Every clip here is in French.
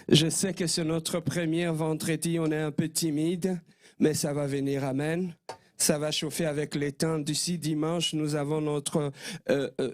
Je sais que c'est notre premier vendredi, on est un peu timide, mais ça va venir, amen. Ça va chauffer avec les temps. D'ici dimanche, nous avons notre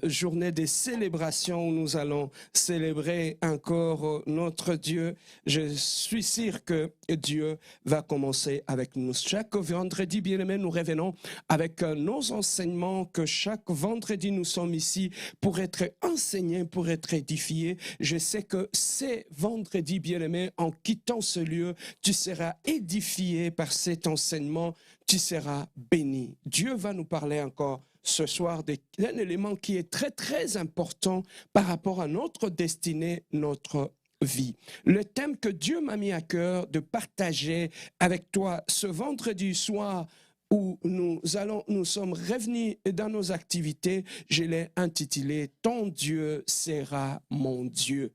journée de célébration où nous allons célébrer encore notre Dieu. Je suis sûr que Dieu va commencer avec nous. Chaque vendredi, bien-aimés, nous revenons avec nos enseignements, que chaque vendredi, nous sommes ici pour être enseignés, pour être édifiés. Je sais que ces vendredis, bien-aimés, en quittant ce lieu, tu seras édifié par cet enseignement, tu seras béni. Dieu va nous parler encore ce soir d'un élément qui est très, très important par rapport à notre destinée, notre vie. Le thème que Dieu m'a mis à cœur de partager avec toi ce vendredi soir où nous sommes revenus dans nos activités, je l'ai intitulé « Ton Dieu sera mon Dieu ».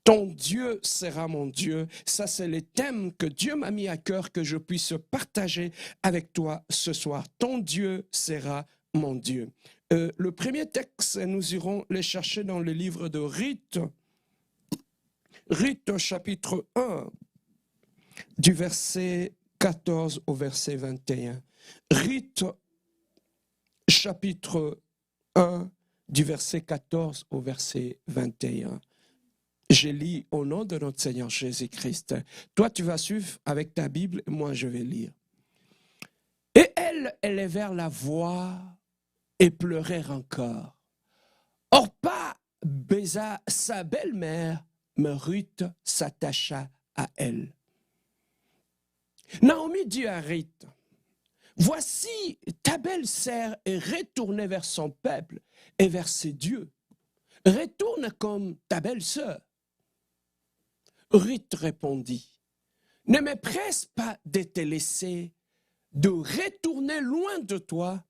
Ton Dieu sera mon Dieu. Ça, c'est le thème que Dieu m'a mis à cœur que je puisse partager avec toi ce soir. Ton Dieu sera mon Dieu. Le premier texte, nous irons le chercher dans le livre de Ruth. Ruth, chapitre 1, du verset 14 au verset 21. Ruth, chapitre 1, du verset 14 au verset 21. Je lis au nom de notre Seigneur Jésus-Christ. Toi, tu vas suivre avec ta Bible, moi, je vais lire. Et elle élevèrent la voix et pleurèrent encore. Orpa baisa sa belle-mère, mais Ruth s'attacha à elle. Naomi dit à Ruth, « Voici, ta belle-sœur est retournée vers son peuple et vers ses dieux. Retourne comme ta belle-sœur. » Ruth répondit, « Ne me presse pas de te laisser, de retourner loin de toi.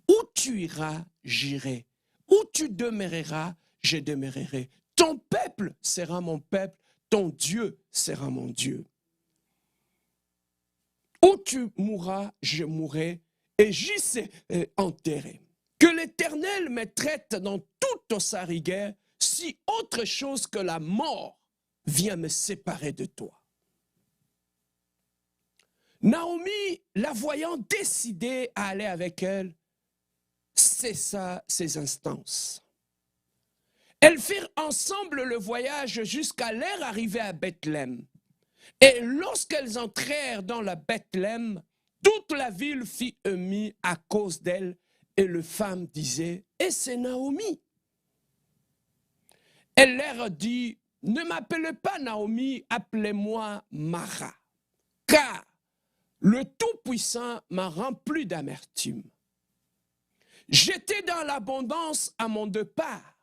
Où tu iras, j'irai. Où tu demeureras, je demeurerai. Ton peuple sera mon peuple, ton Dieu sera mon Dieu. Où tu mourras, je mourrai, et j'y serai enterré. Que l'Éternel me traite dans toute sa rigueur, si autre chose que la mort vient me séparer de toi. » Naomi, la voyant décidée à aller avec elle, cessa ses instances. Elles firent ensemble le voyage jusqu'à leur arrivée à Bethléem. Et lorsqu'elles entrèrent dans la Bethléem, toute la ville fit émue à cause d'elle, et les femmes disaient, « Et c'est Naomi. » Elle leur dit, « Ne m'appelez pas Naomi, appelez-moi Mara, car le Tout-Puissant m'a rempli d'amertume. J'étais dans l'abondance à mon départ,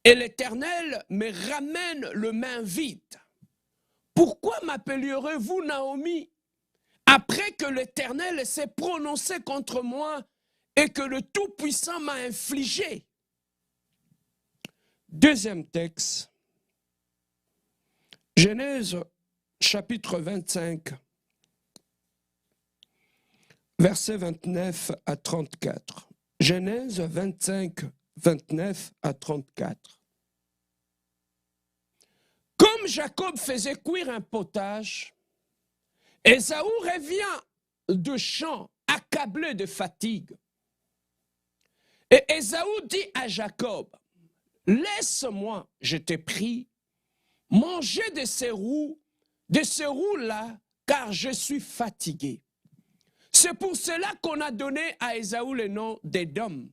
et l'Éternel me ramène le main vide. Pourquoi m'appellerez-vous Naomi, après que l'Éternel s'est prononcé contre moi et que le Tout-Puissant m'a infligé? » Deuxième texte, Genèse chapitre 25, versets 29 à 34. Genèse 25, 29 à 34. Comme Jacob faisait cuire un potage, Ésaü revient de champ, accablé de fatigue. Et Ésaü dit à Jacob, « Laisse-moi, je te prie, manger de ces roues-là, car je suis fatigué. » C'est pour cela qu'on a donné à Ésaü le nom d'Édom.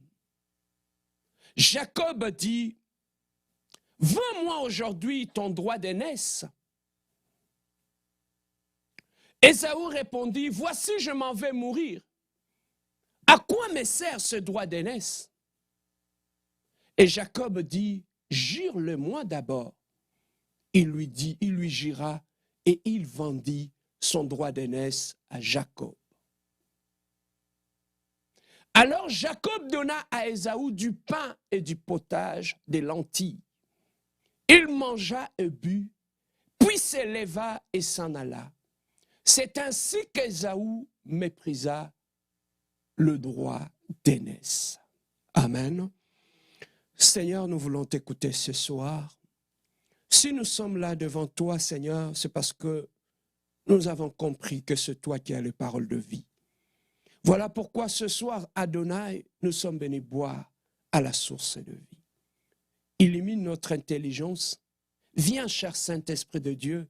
Jacob dit, « Vends-moi aujourd'hui ton droit d'aînesse. » Ésaü répondit, « Voici, je m'en vais mourir. À quoi me sert ce droit d'aînesse? » Et Jacob dit, « Jure-le-moi d'abord. » Il lui jura, et il vendit son droit d'aînesse à Jacob. Alors Jacob donna à Ésaü du pain et du potage, des lentilles. Il mangea et but, puis se leva et s'en alla. C'est ainsi qu'Ésaü méprisa le droit d'aînesse. Amen. Seigneur, nous voulons t'écouter ce soir. Si nous sommes là devant toi, Seigneur, c'est parce que nous avons compris que c'est toi qui as les paroles de vie. Voilà pourquoi ce soir, Adonai, nous sommes venus boire à la source de vie. Illumine notre intelligence. Viens, cher Saint-Esprit de Dieu,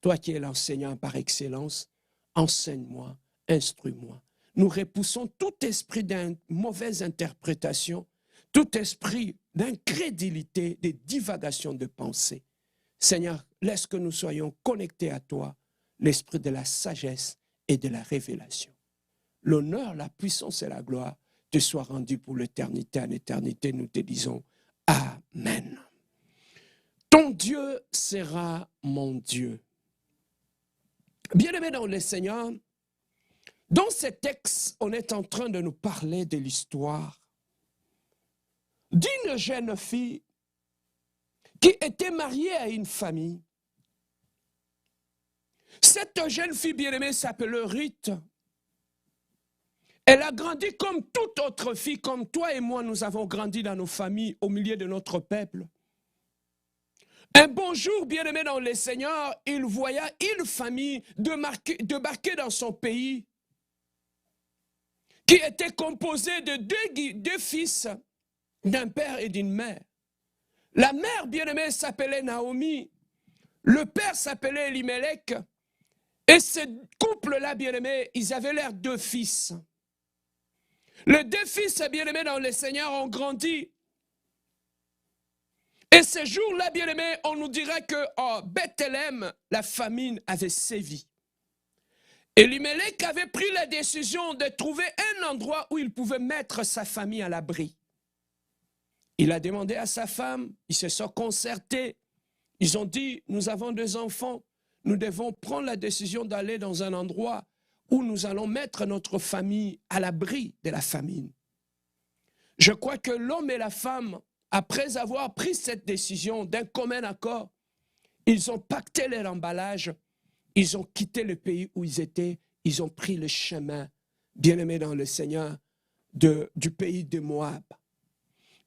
toi qui es l'enseignant par excellence, enseigne-moi, instruis-moi. Nous repoussons tout esprit d'une mauvaise interprétation, tout esprit d'incrédulité, de divagation de pensée. Seigneur, laisse que nous soyons connectés à toi, l'esprit de la sagesse et de la révélation. L'honneur, la puissance et la gloire te soient rendus pour l'éternité. En éternité, nous te disons Amen. Ton Dieu sera mon Dieu. Bien-aimés dans le Seigneur, dans ce texte, on est en train de nous parler de l'histoire d'une jeune fille qui était mariée à une famille. Cette jeune fille bien-aimée s'appelle Ruth. Elle a grandi comme toute autre fille, comme toi et moi, nous avons grandi dans nos familles, au milieu de notre peuple. Un bon jour, bien-aimé dans le Seigneur, il voya une famille débarquer dans son pays qui était composée de deux fils, d'un père et d'une mère. La mère, bien-aimée, s'appelait Naomi. Le père s'appelait Elimelech. Et ce couple-là, bien-aimé, ils avaient l'air deux fils. Les deux fils, bien-aimés dans le Seigneur, ont grandi. Et ce jour-là, bien-aimés, on nous dirait que Bethléem, la famine avait sévi. Elimelech avait pris la décision de trouver un endroit où il pouvait mettre sa famille à l'abri. Il a demandé à sa femme, ils se sont concertés. Ils ont dit, nous avons deux enfants, nous devons prendre la décision d'aller dans un endroit où nous allons mettre notre famille à l'abri de la famine. Je crois que l'homme et la femme, après avoir pris cette décision d'un commun accord, ils ont pacté leur emballage, ils ont quitté le pays où ils étaient, ils ont pris le chemin, bien-aimé dans le Seigneur, du pays de Moab.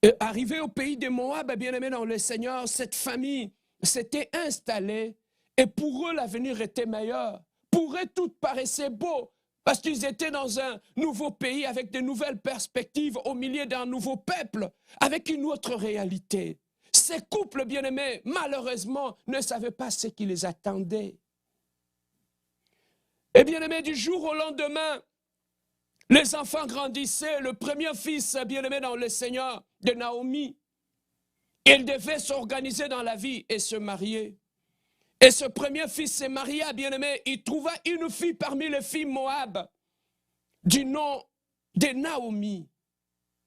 Et arrivé au pays de Moab, bien-aimé dans le Seigneur, cette famille s'était installée et pour eux l'avenir était meilleur. Pour eux tout paraissait beau parce qu'ils étaient dans un nouveau pays avec de nouvelles perspectives au milieu d'un nouveau peuple, avec une autre réalité. Ces couples bien-aimés, malheureusement, ne savaient pas ce qui les attendait. Et bien-aimés, du jour au lendemain, les enfants grandissaient. Le premier fils, bien-aimé dans le Seigneur, de Naomi, il devait s'organiser dans la vie et se marier. Et ce premier fils s'est marié, bien-aimé, il trouva une fille parmi les filles Moab, du nom de Naomi.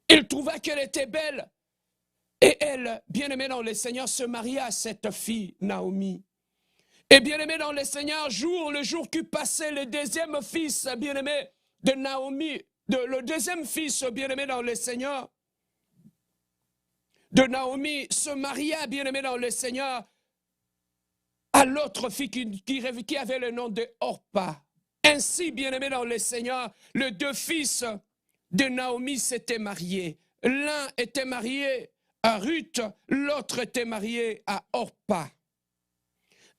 Il trouva qu'elle était belle. Et elle, bien-aimée dans le Seigneur, se maria à cette fille, Naomi. Et bien-aimé dans le Seigneur, le jour qui passait, le deuxième fils, bien-aimé de Naomi, le deuxième fils, bien-aimé dans le Seigneur, de Naomi, se maria, bien-aimé dans le Seigneur, à l'autre fille qui avait le nom de Orpa. Ainsi, bien-aimé dans le Seigneur, les deux fils de Naomi s'étaient mariés. L'un était marié à Ruth, l'autre était marié à Orpa.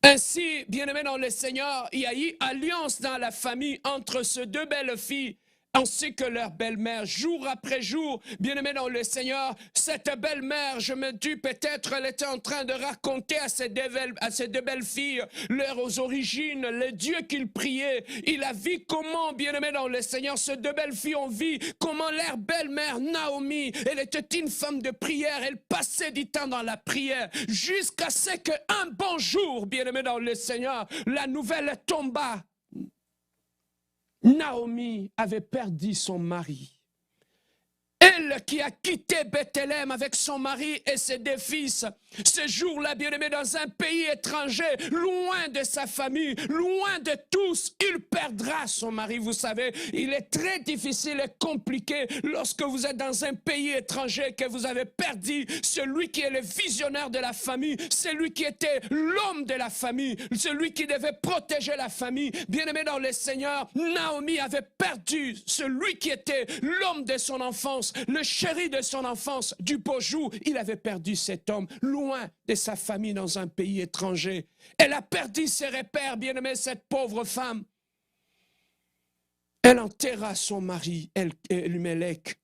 Ainsi, bien-aimé dans le Seigneur, il y a eu alliance dans la famille entre ces deux belles filles ainsi que leur belle-mère, jour après jour, bien-aimé dans le Seigneur, cette belle-mère, je me dis peut-être, elle était en train de raconter à ces deux belles filles leurs origines, le Dieu qu'ils priaient. Il a vu comment, bien-aimé dans le Seigneur, ces deux belles filles ont vu comment leur belle-mère, Naomi, elle était une femme de prière, elle passait du temps dans la prière, jusqu'à ce qu'un bon jour, bien-aimé dans le Seigneur, la nouvelle tomba. Naomi avait perdu son mari. Elle qui a quitté Bethléem avec son mari et ses deux fils, ce jour-là, bien-aimé, dans un pays étranger, loin de sa famille, loin de tous, il perdra son mari. Vous savez, il est très difficile et compliqué lorsque vous êtes dans un pays étranger, que vous avez perdu celui qui est le visionnaire de la famille, celui qui était l'homme de la famille, celui qui devait protéger la famille. Bien-aimé dans le Seigneur, Naomi avait perdu celui qui était l'homme de son enfance, le chéri de son enfance, du beau jour. Il avait perdu cet homme, loin loin de sa famille dans un pays étranger. Elle a perdu ses repères, bien-aimé, cette pauvre femme. Elle enterra son mari, Elimelech.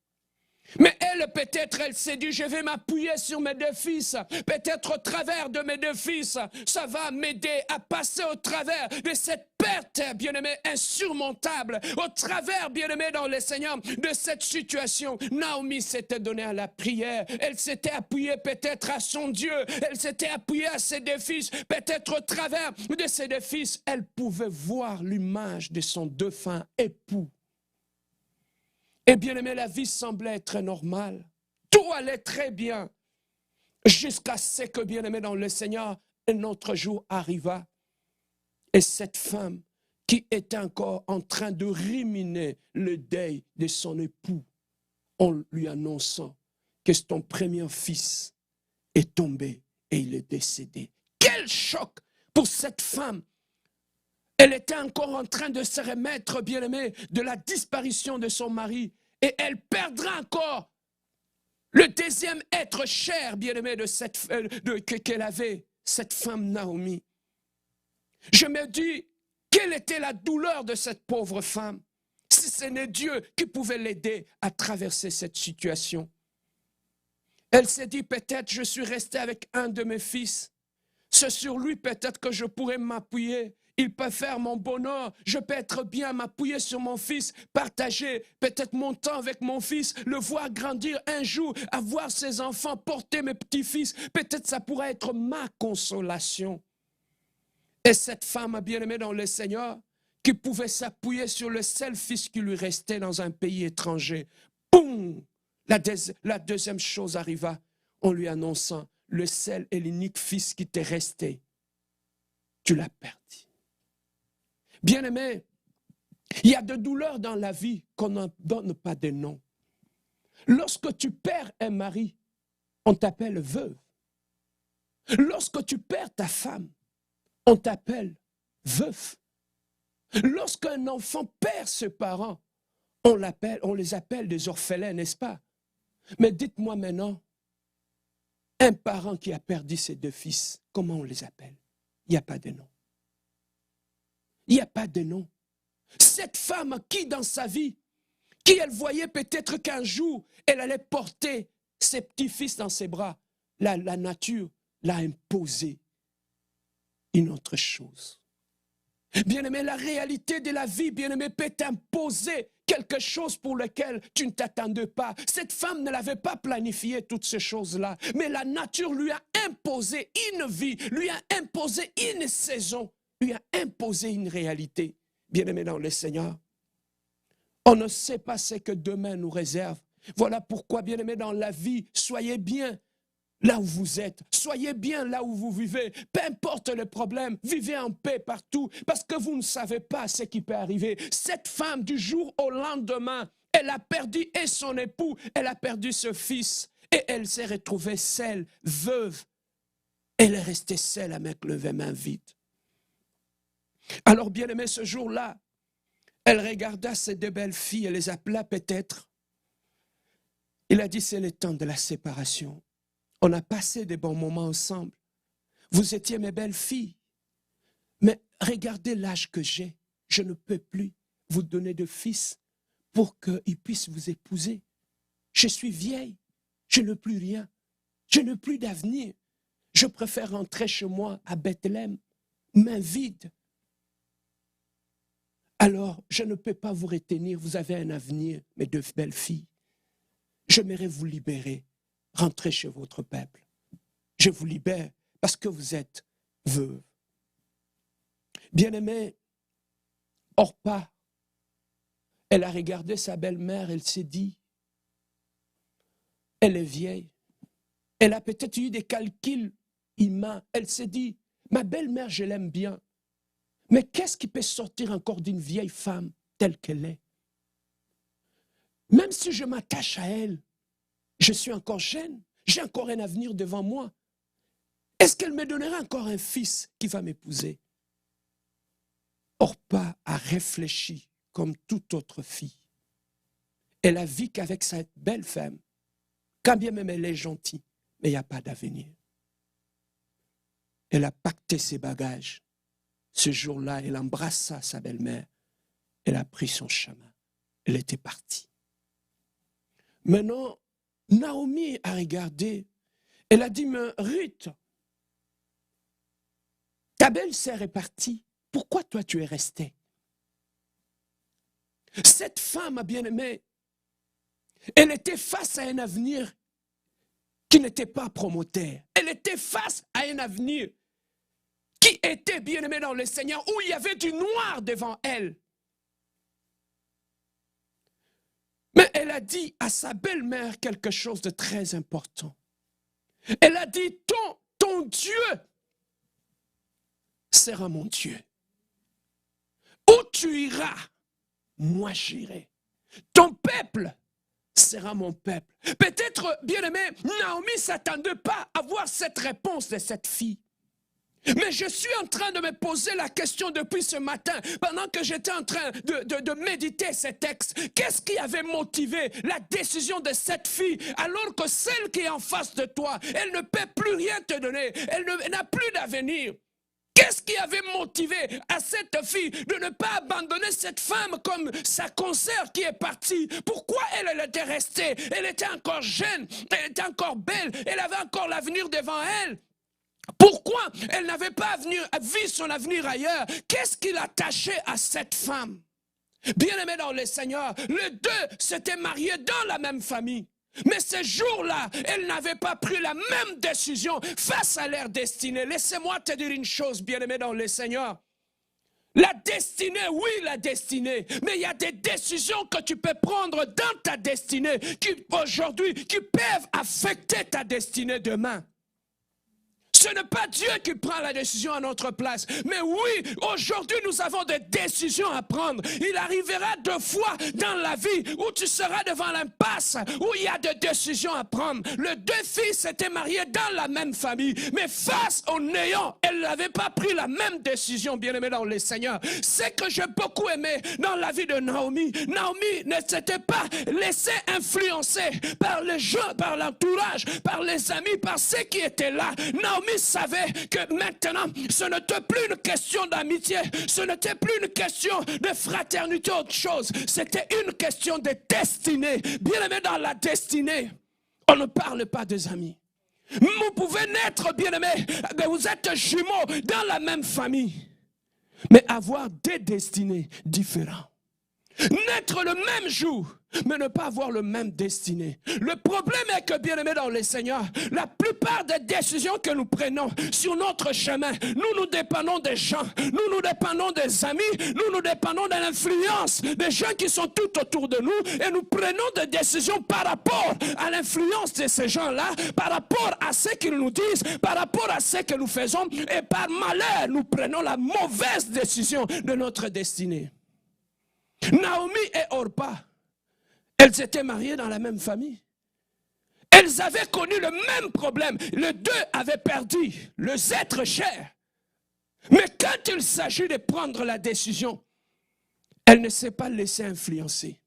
Mais elle, peut-être, elle s'est dit, je vais m'appuyer sur mes deux fils. Peut-être au travers de mes deux fils, ça va m'aider à passer au travers de cette perte, bien-aimé, insurmontable. Au travers, bien-aimé, dans le Seigneur, de cette situation. Naomi s'était donnée à la prière. Elle s'était appuyée peut-être à son Dieu. Elle s'était appuyée à ses deux fils. Peut-être au travers de ses deux fils, elle pouvait voir l'image de son défunt époux. Et bien aimé, la vie semblait être normale. Tout allait très bien. Jusqu'à ce que, bien aimé dans le Seigneur, un autre jour arriva. Et cette femme qui était encore en train de ruminer le deuil de son époux, en lui annonçant que son premier fils est tombé et il est décédé. Quel choc pour cette femme! Elle était encore en train de se remettre, bien-aimé, de la disparition de son mari. Et elle perdra encore le deuxième être cher, bien-aimé, qu'elle avait, cette femme Naomi. Je me dis, quelle était la douleur de cette pauvre femme, si ce n'est Dieu qui pouvait l'aider à traverser cette situation. Elle s'est dit, peut-être je suis restée avec un de mes fils. C'est sur lui peut-être que je pourrais m'appuyer. Il peut faire mon bonheur. Je peux être bien, m'appuyer sur mon fils, partager peut-être mon temps avec mon fils, le voir grandir un jour, avoir ses enfants, porter mes petits-fils. Peut-être ça pourrait être ma consolation. Et cette femme bien-aimée dans le Seigneur, qui pouvait s'appuyer sur le seul fils qui lui restait dans un pays étranger. Boum! La deuxième chose arriva en lui annonçant, le seul et l'unique fils qui t'est resté, tu l'as perdu. Bien-aimé, il y a des douleurs dans la vie qu'on ne donne pas de nom. Lorsque tu perds un mari, on t'appelle veuve. Lorsque tu perds ta femme, on t'appelle veuf. Lorsqu'un enfant perd ses parents, on les appelle des orphelins, n'est-ce pas? Mais dites-moi maintenant, un parent qui a perdu ses deux fils, comment on les appelle? Il n'y a pas de nom. Il n'y a pas de nom. Cette femme qui, dans sa vie, qui elle voyait peut-être qu'un jour, elle allait porter ses petits-fils dans ses bras, la nature l'a imposé une autre chose. Bien-aimé, la réalité de la vie, bien-aimé, peut t'imposer quelque chose pour lequel tu ne t'attendais pas. Cette femme ne l'avait pas planifié, toutes ces choses-là, mais la nature lui a imposé une vie, lui a imposé une saison, lui a imposé une réalité. Bien-aimé dans le Seigneur, on ne sait pas ce que demain nous réserve. Voilà pourquoi, bien-aimé dans la vie, soyez bien là où vous êtes, soyez bien là où vous vivez, peu importe le problème, vivez en paix partout, parce que vous ne savez pas ce qui peut arriver. Cette femme, du jour au lendemain, elle a perdu et son époux, elle a perdu ce fils, et elle s'est retrouvée seule, veuve. Elle est restée seule avec le main vide. Alors, bien aimé, ce jour-là, elle regarda ces deux belles filles, elle les appela peut-être. Il a dit, c'est le temps de la séparation. On a passé des bons moments ensemble. Vous étiez mes belles filles. Mais regardez l'âge que j'ai. Je ne peux plus vous donner de fils pour qu'ils puissent vous épouser. Je suis vieille. Je n'ai plus rien. Je n'ai plus d'avenir. Je préfère rentrer chez moi à Bethléem, main vide. Alors, je ne peux pas vous retenir. Vous avez un avenir, mes deux belles filles. J'aimerais vous libérer. Rentrez chez votre peuple. Je vous libère parce que vous êtes veuve. Bien-aimée, Orpa, elle a regardé sa belle-mère, elle s'est dit, elle est vieille. Elle a peut-être eu des calculs humains. Elle s'est dit, ma belle-mère, je l'aime bien. Mais qu'est-ce qui peut sortir encore d'une vieille femme telle qu'elle est? Même si je m'attache à elle, je suis encore jeune, j'ai encore un avenir devant moi. Est-ce qu'elle me donnera encore un fils qui va m'épouser? Orpa a réfléchi comme toute autre fille. Elle a vu qu'avec cette belle femme, quand bien même elle est gentille, mais il n'y a pas d'avenir. elle a pacté ses bagages. Ce jour-là, elle embrassa sa belle-mère. Elle a pris son chemin. Elle était partie. Maintenant, Naomi a regardé. Elle a dit, mais Ruth, ta belle-sœur est partie. Pourquoi toi tu es restée? Cette femme, bien-aimée, elle était face à un avenir qui n'était pas promoteur. Elle était face à un avenir qui était bien-aimé dans le Seigneur, où il y avait du noir devant elle. Mais elle a dit à sa belle-mère quelque chose de très important. Elle a dit, ton Dieu sera mon Dieu. Où tu iras, moi j'irai. Ton peuple sera mon peuple. Peut-être, bien-aimé, Naomi ne s'attendait pas à voir cette réponse de cette fille. Mais je suis en train de me poser la question depuis ce matin, pendant que j'étais en train de méditer ces textes. Qu'est-ce qui avait motivé la décision de cette fille, alors que celle qui est en face de toi, elle ne peut plus rien te donner, elle n'a plus d'avenir? Qu'est-ce qui avait motivé à cette fille de ne pas abandonner cette femme comme sa consoeur qui est partie? Pourquoi elle était restée? Elle était encore jeune, elle était encore belle, elle avait encore l'avenir devant elle. Pourquoi elle n'avait pas vu son avenir ailleurs? Qu'est-ce qui l'attachait à cette femme? Bien-aimé dans le Seigneur, les deux s'étaient mariés dans la même famille. Mais ce jour-là, elles n'avaient pas pris la même décision face à leur destinée. Laissez-moi te dire une chose, bien-aimé dans le Seigneur. La destinée, oui, la destinée. Mais il y a des décisions que tu peux prendre dans ta destinée qui, aujourd'hui, qui peuvent affecter ta destinée demain. Ce n'est pas Dieu qui prend la décision à notre place. Mais oui, aujourd'hui, nous avons des décisions à prendre. Il arrivera deux fois dans la vie où tu seras devant l'impasse, où il y a des décisions à prendre. Les deux filles s'étaient mariées dans la même famille. Mais face au néant, elles n'avaient pas pris la même décision, bien-aimés dans le Seigneur. Ce que j'ai beaucoup aimé dans la vie de Naomi, Naomi ne s'était pas laissée influencer par les gens, par l'entourage, par les amis, par ceux qui étaient là. Naomi savait que maintenant, ce n'était plus une question d'amitié, ce n'était plus une question de fraternité, autre chose. C'était une question de destinée. Bien aimé, dans la destinée, on ne parle pas des amis. Vous pouvez naître, bien aimé, mais vous êtes jumeaux dans la même famille, mais avoir des destinées différentes. Naître le même jour, mais ne pas avoir le même destiné. Le problème est que, bien aimé dans le Seigneur, la plupart des décisions que nous prenons sur notre chemin, nous dépendons des gens, nous dépendons des amis, nous dépendons de l'influence des gens qui sont tout autour de nous, et nous prenons des décisions par rapport à l'influence de ces gens-là, par rapport à ce qu'ils nous disent, par rapport à ce que nous faisons, et par malheur, nous prenons la mauvaise décision de notre destinée. Naomi et Orpa, elles étaient mariées dans la même famille. Elles avaient connu le même problème. Les deux avaient perdu les êtres chers. Mais quand il s'agit de prendre la décision, elle ne s'est pas laissée influencer.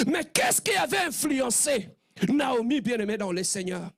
Mais qu'est-ce qui avait influencé Naomi, bien-aimée dans le Seigneur?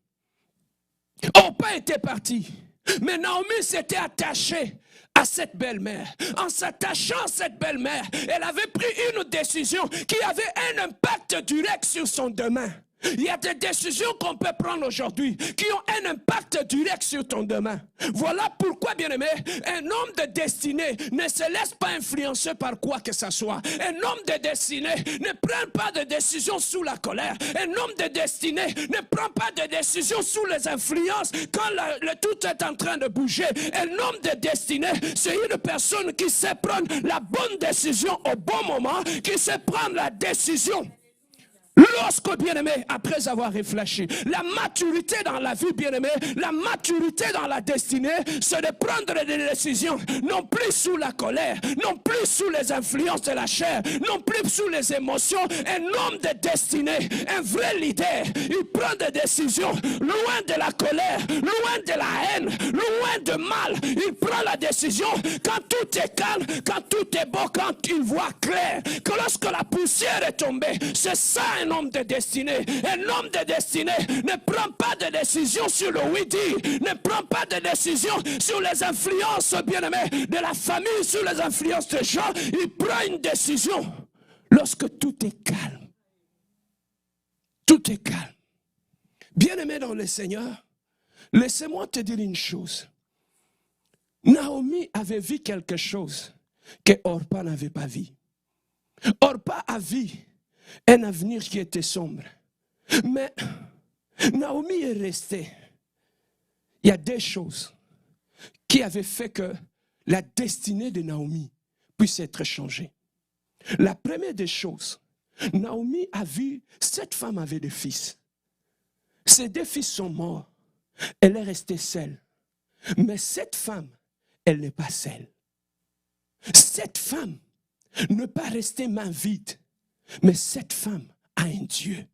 Orpa était partie, mais Naomi s'était attachée à cette belle-mère. En s'attachant à cette belle-mère, elle avait pris une décision qui avait un impact direct sur son demain. Il y a des décisions qu'on peut prendre aujourd'hui qui ont un impact direct sur ton demain. Voilà pourquoi, bien-aimé, un homme de destinée ne se laisse pas influencer par quoi que ce soit. Un homme de destinée ne prend pas de décisions sous la colère. Un homme de destinée ne prend pas de décisions sous les influences quand le tout est en train de bouger. Un homme de destinée, c'est une personne qui sait prendre la bonne décision au bon moment, qui sait prendre la décision. Lorsque, bien-aimé, après avoir réfléchi, la maturité dans la vie, bien-aimé, la maturité dans la destinée, c'est de prendre des décisions, non plus sous la colère, non plus sous les influences de la chair, non plus sous les émotions. Un homme de destinée, un vrai leader, il prend des décisions loin de la colère, loin de la haine, loin de mal. Il prend la décision quand tout est calme, quand tout est beau, quand il voit clair, que lorsque la poussière est tombée, c'est ça un un homme de destinée. Un homme de destinée ne prend pas de décision sur le oui-dire, ne prend pas de décision sur les influences, bien-aimés, de la famille, sur les influences des gens. Il prend une décision lorsque tout est calme. Tout est calme. Bien-aimé dans le Seigneur, laissez-moi te dire une chose. Naomi avait vu quelque chose que Orpa n'avait pas vu. Orpa a vu un avenir qui était sombre. Mais Naomi est restée. Il y a des choses qui avaient fait que la destinée de Naomi puisse être changée. La première des choses, Naomi a vu, cette femme avait des fils. Ses 2 fils sont morts. Elle est restée seule. Mais cette femme, elle n'est pas seule. Cette femme ne pas rester main vide. Mais cette femme a un Dieu.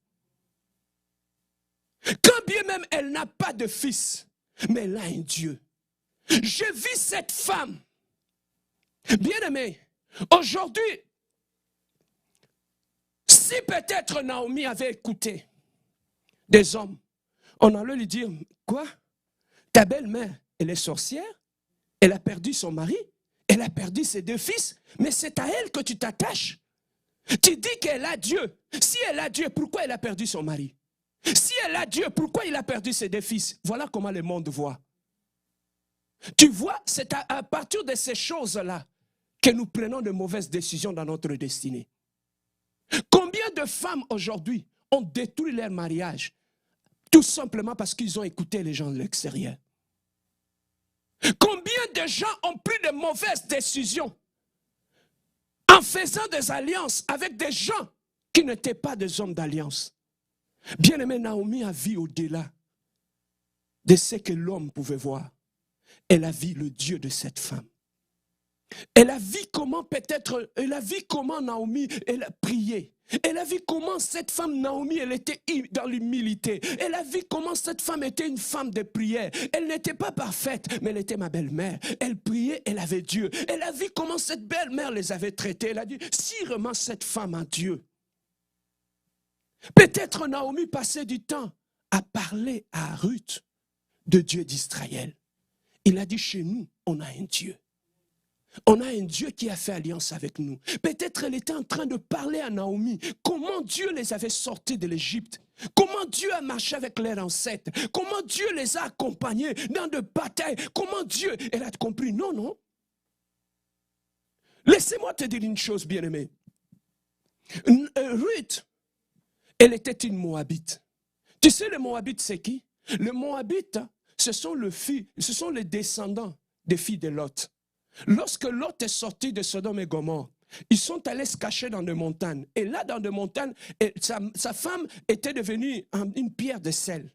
Quand bien même elle n'a pas de fils, mais elle a un Dieu. Je vis cette femme. Bien-aimé, aujourd'hui, si peut-être Naomi avait écouté des hommes, on allait lui dire, quoi? Ta belle-mère, elle est sorcière, elle a perdu son mari, elle a perdu ses 2 fils, mais c'est à elle que tu t'attaches. Tu dis qu'elle a Dieu. Si elle a Dieu, pourquoi elle a perdu son mari? Si elle a Dieu, pourquoi il a perdu ses 2 fils? Voilà comment le monde voit. Tu vois, c'est à partir de ces choses-là que nous prenons de mauvaises décisions dans notre destinée. Combien de femmes aujourd'hui ont détruit leur mariage tout simplement parce qu'ils ont écouté les gens de l'extérieur? Combien de gens ont pris de mauvaises décisions en faisant des alliances avec des gens qui n'étaient pas des hommes d'alliance? Bien-aimé, Naomi a vu au-delà de ce que l'homme pouvait voir. Elle a vu le Dieu de cette femme. Elle a vu comment Naomi, elle a prié. Elle a vu comment cette femme Naomi, elle était dans l'humilité. Elle a vu comment cette femme était une femme de prière. Elle n'était pas parfaite, mais elle était ma belle-mère. Elle priait, elle avait Dieu. Elle a vu comment cette belle-mère les avait traités. Elle a dit, si vraiment cette femme a Dieu. Peut-être Naomi passait du temps à parler à Ruth de Dieu d'Israël. Il a dit, chez nous, on a un Dieu. On a un Dieu qui a fait alliance avec nous. Peut-être elle était en train de parler à Naomi. Comment Dieu les avait sortis de l'Égypte. Comment Dieu a marché avec leurs ancêtres. Comment Dieu les a accompagnés dans de batailles. Comment Dieu, elle a compris. Non, non. Laissez-moi te dire une chose, bien-aimé. Ruth, elle était une Moabite. Tu sais, les Moabites, c'est qui? Les Moabites, ce sont les descendants des filles de Lot. Lorsque Lot est sorti de Sodome et Gomorrhe, ils sont allés se cacher dans des montagnes. Et là, dans des montagnes, sa femme était devenue une pierre de sel.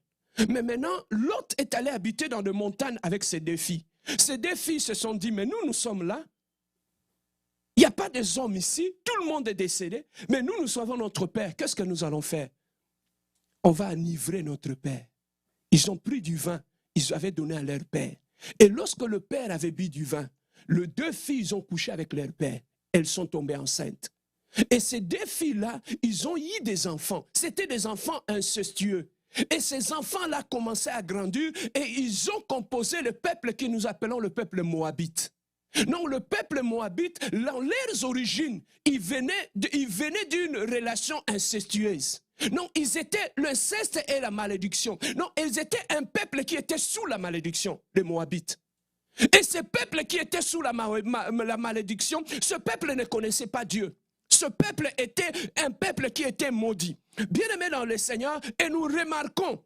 Mais maintenant, Lot est allé habiter dans des montagnes avec ses 2 filles. Ces 2 filles se sont dit, mais nous sommes là. Il n'y a pas des hommes ici. Tout le monde est décédé. Mais nous savons notre Père. Qu'est-ce que nous allons faire? On va enivrer notre Père. Ils ont pris du vin. Ils avaient donné à leur père. Et lorsque le père avait bu du vin, les 2 filles ont couché avec leur père. Elles sont tombées enceintes. Et ces 2 filles-là, ils ont eu des enfants. C'était des enfants incestueux. Et ces enfants-là commençaient à grandir et ils ont composé le peuple que nous appelons le peuple moabite. Non, le peuple moabite, dans leurs origines, ils venaient d'une relation incestueuse. Non, ils étaient l'inceste et la malédiction. Non, ils étaient un peuple qui était sous la malédiction, les Moabites. Et ce peuple qui était sous la malédiction, ce peuple ne connaissait pas Dieu. Ce peuple était un peuple qui était maudit. Bien-aimé dans le Seigneur, et nous remarquons,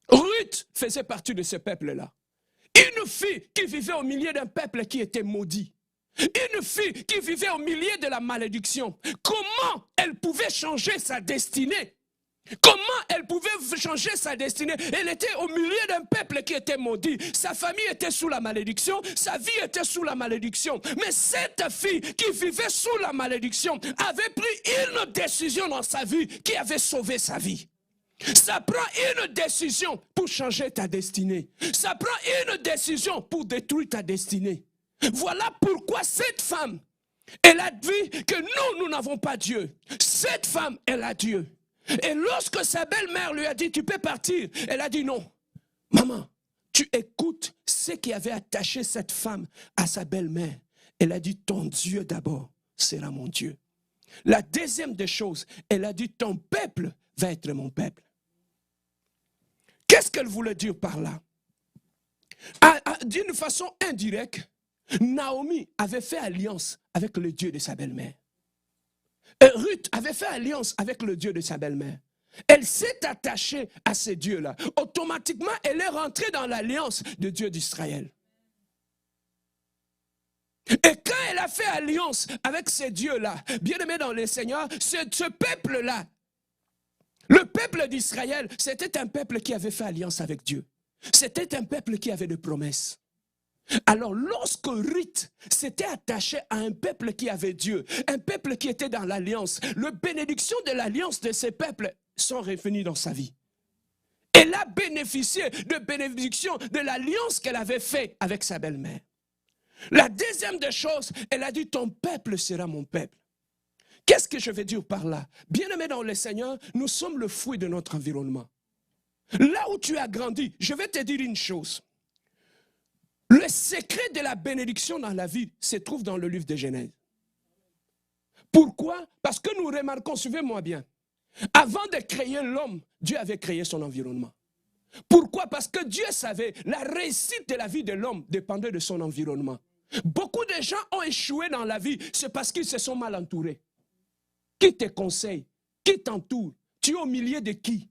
Ruth faisait partie de ce peuple-là. Une fille qui vivait au milieu d'un peuple qui était maudit. Une fille qui vivait au milieu de la malédiction. Comment elle pouvait changer sa destinée? Comment elle pouvait changer sa destinée? Elle était au milieu d'un peuple qui était maudit. Sa famille était sous la malédiction. Sa vie était sous la malédiction. Mais cette fille qui vivait sous la malédiction avait pris une décision dans sa vie qui avait sauvé sa vie. Ça prend une décision pour changer ta destinée. Ça prend une décision pour détruire ta destinée. Voilà pourquoi cette femme, elle a dit que nous n'avons pas Dieu. Cette femme, elle a Dieu. Et lorsque sa belle-mère lui a dit, tu peux partir, elle a dit non. Maman, tu écoutes ce qui avait attaché cette femme à sa belle-mère. Elle a dit, ton Dieu d'abord sera mon Dieu. La deuxième des choses, elle a dit, ton peuple va être mon peuple. Qu'est-ce qu'elle voulait dire par là? D'une façon indirecte, Naomi avait fait alliance avec le Dieu de sa belle-mère. Et Ruth avait fait alliance avec le Dieu de sa belle-mère. Elle s'est attachée à ce Dieu-là. Automatiquement, elle est rentrée dans l'alliance de Dieu d'Israël. Et quand elle a fait alliance avec ces dieux-là, bien aimé dans le Seigneur, ce peuple-là, le peuple d'Israël, c'était un peuple qui avait fait alliance avec Dieu. C'était un peuple qui avait des promesses. Alors lorsque Ruth s'était attachée à un peuple qui avait Dieu, un peuple qui était dans l'alliance, les bénédictions de l'alliance de ces peuples sont revenues dans sa vie. Elle a bénéficié de bénédictions de l'alliance qu'elle avait faite avec sa belle-mère. La deuxième des choses, elle a dit, ton peuple sera mon peuple. Qu'est-ce que je veux dire par là? Bien-aimés dans le Seigneur, nous sommes le fruit de notre environnement. Là où tu as grandi, je vais te dire une chose. Le secret de la bénédiction dans la vie se trouve dans le livre de Genèse. Pourquoi? Parce que nous remarquons, suivez-moi bien, avant de créer l'homme, Dieu avait créé son environnement. Pourquoi? Parce que Dieu savait la réussite de la vie de l'homme dépendait de son environnement. Beaucoup de gens ont échoué dans la vie, c'est parce qu'ils se sont mal entourés. Qui te conseille? Qui t'entoure? Tu es au milieu de qui?